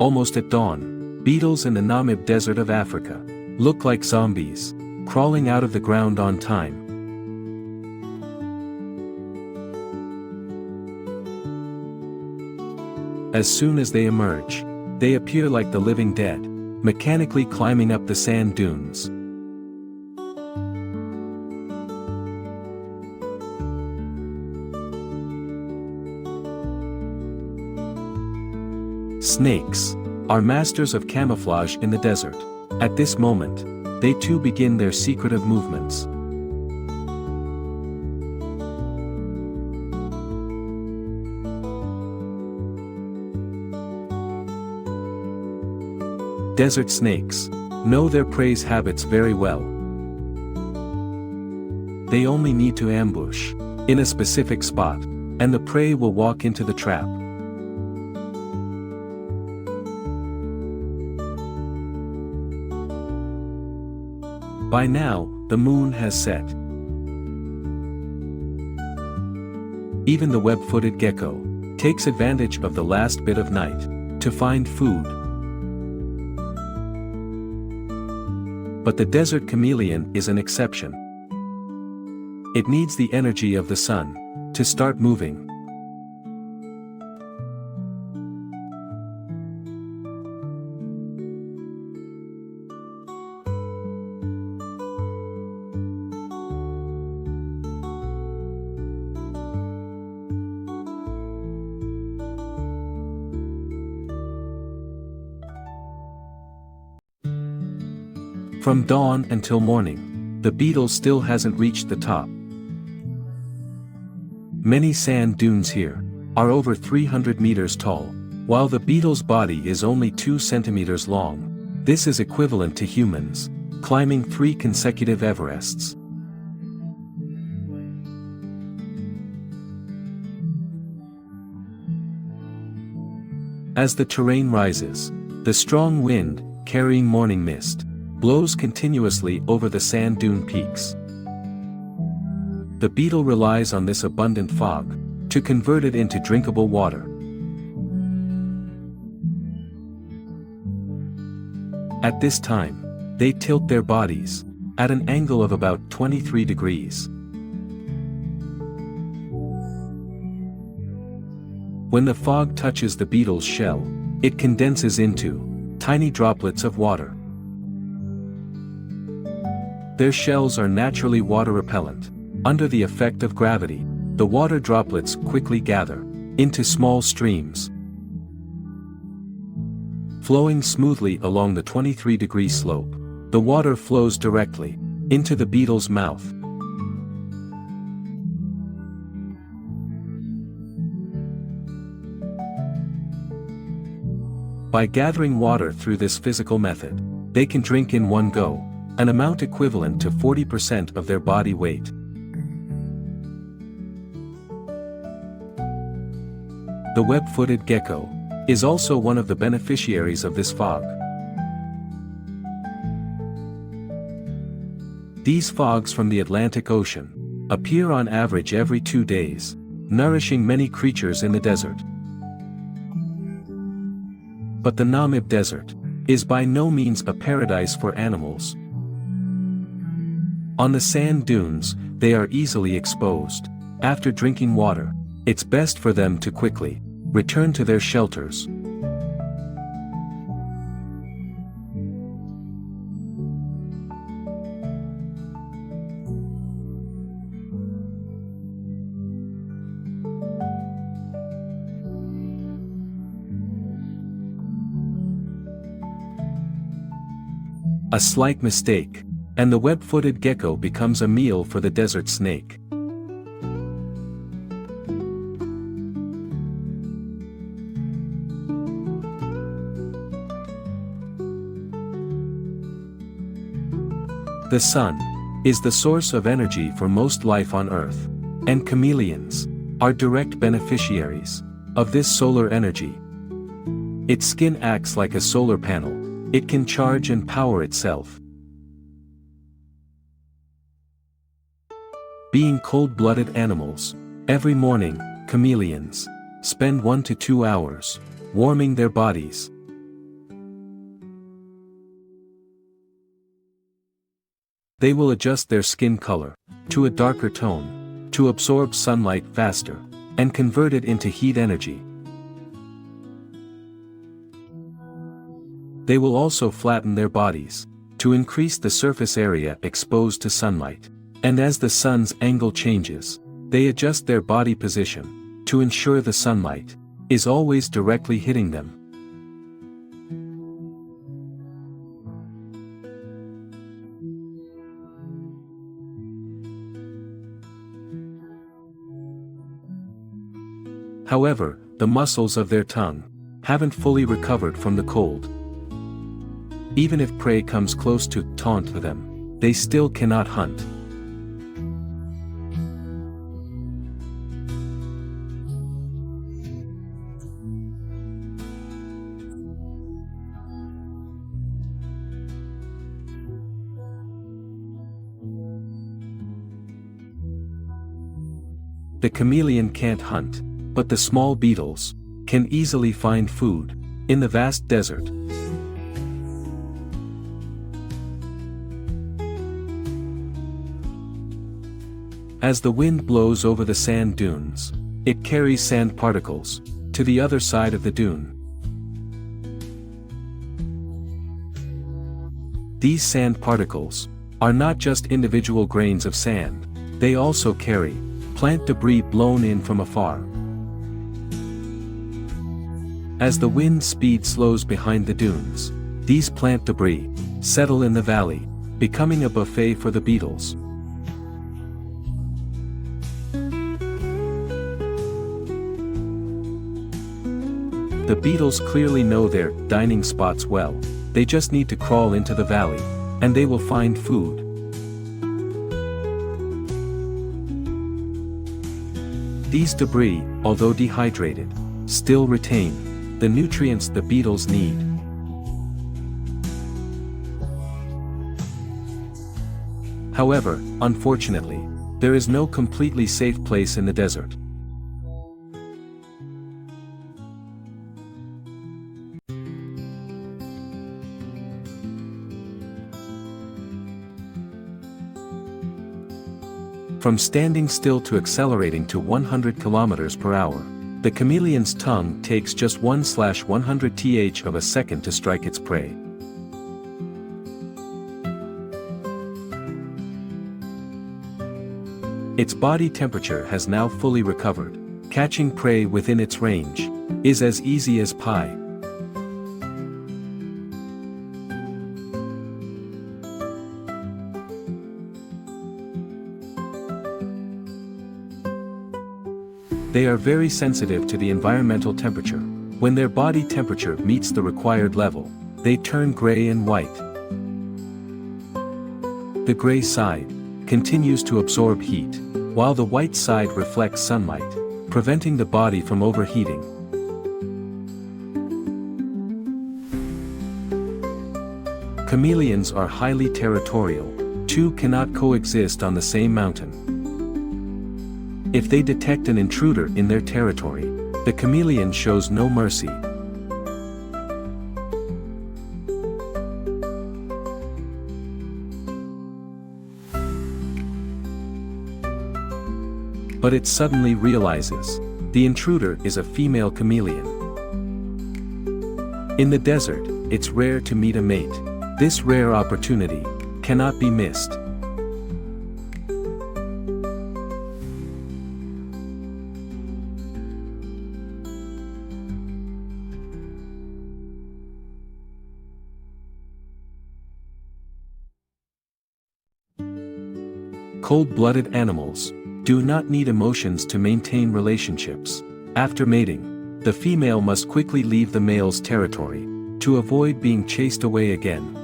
Almost at dawn, beetles in the Namib desert of Africa look like zombies, crawling out of the ground on time. As soon as they emerge, they appear like the living dead, mechanically climbing up the sand dunes. Snakes are masters of camouflage in the desert. At this moment, they too begin their secretive movements. Desert snakes know their prey's habits very well. They only need to ambush in a specific spot, and the prey will walk into the trap. By now, the moon has set. Even the web-footed gecko takes advantage of the last bit of night to find food. But the desert chameleon is an exception. It needs the energy of the sun to start moving. From dawn until morning, the beetle still hasn't reached the top. Many sand dunes here are over 300 meters tall, while the beetle's body is only 2 centimeters long. This is equivalent to humans climbing 3 consecutive Everests. As the terrain rises, the strong wind, carrying morning mist, blows continuously over the sand dune peaks. The beetle relies on this abundant fog to convert it into drinkable water. At this time, they tilt their bodies at an angle of about 23 degrees. When the fog touches the beetle's shell, it condenses into tiny droplets of water. Their shells are naturally water repellent. Under the effect of gravity, the water droplets quickly gather into small streams. Flowing smoothly along the 23-degree slope, the water flows directly into the beetle's mouth. By gathering water through this physical method, they can drink in one go, an amount equivalent to 40% of their body weight. The web-footed gecko is also one of the beneficiaries of this fog. These fogs from the Atlantic Ocean appear on average every 2 days, nourishing many creatures in the desert. But the Namib Desert is by no means a paradise for animals. On the sand dunes, they are easily exposed. After drinking water, it's best for them to quickly return to their shelters. A slight mistake, and the web-footed gecko becomes a meal for the desert snake. The sun is the source of energy for most life on Earth, and chameleons are direct beneficiaries of this solar energy. Its skin acts like a solar panel. It can charge and power itself. Being cold-blooded animals, every morning, chameleons spend 1 to 2 hours warming their bodies. They will adjust their skin color to a darker tone to absorb sunlight faster and convert it into heat energy. They will also flatten their bodies to increase the surface area exposed to sunlight. And as the sun's angle changes, they adjust their body position to ensure the sunlight is always directly hitting them. However, the muscles of their tongue haven't fully recovered from the cold. Even if prey comes close to taunt them, they still cannot hunt. The chameleon can't hunt, but the small beetles can easily find food in the vast desert. As the wind blows over the sand dunes, it carries sand particles to the other side of the dune. These sand particles are not just individual grains of sand, they also carry plant debris blown in from afar. As the wind speed slows behind the dunes, these plant debris settle in the valley, becoming a buffet for the beetles. The beetles clearly know their dining spots well. They just need to crawl into the valley, and they will find food. These debris, although dehydrated, still retain the nutrients the beetles need. However, unfortunately, there is no completely safe place in the desert. From standing still to accelerating to 100 kilometers per hour, the chameleon's tongue takes just 1/100 th of a second to strike its prey. Its body temperature has now fully recovered. Catching prey within its range is as easy as pie. They are very sensitive to the environmental temperature. When their body temperature meets the required level, they turn gray and white. The gray side continues to absorb heat, while the white side reflects sunlight, preventing the body from overheating. Chameleons are highly territorial. Two cannot coexist on the same mountain. If they detect an intruder in their territory, the chameleon shows no mercy. But it suddenly realizes the intruder is a female chameleon. In the desert, it's rare to meet a mate. This rare opportunity cannot be missed. Cold-blooded animals do not need emotions to maintain relationships. After mating, the female must quickly leave the male's territory to avoid being chased away again.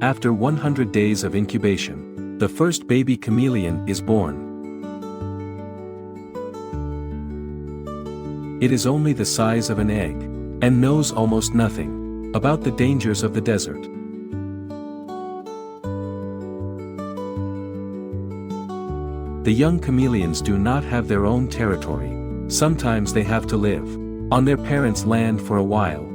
After 100 days of incubation, the first baby chameleon is born. It is only the size of an egg, and knows almost nothing about the dangers of the desert. The young chameleons do not have their own territory. Sometimes they have to live on their parents' land for a while.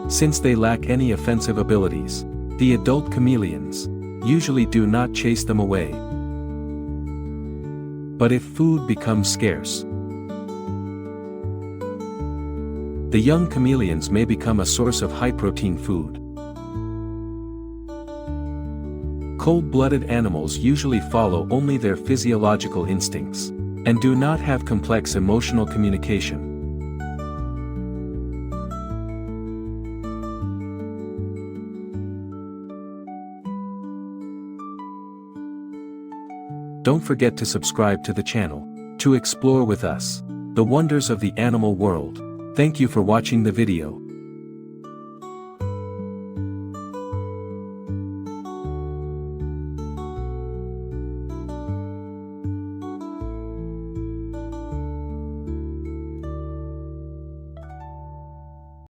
Since they lack any offensive abilities, the adult chameleons usually do not chase them away. But if food becomes scarce, the young chameleons may become a source of high-protein food. Cold-blooded animals usually follow only their physiological instincts, and do not have complex emotional communication. Don't forget to subscribe to the channel, to explore with us the wonders of the animal world. Thank you for watching the video.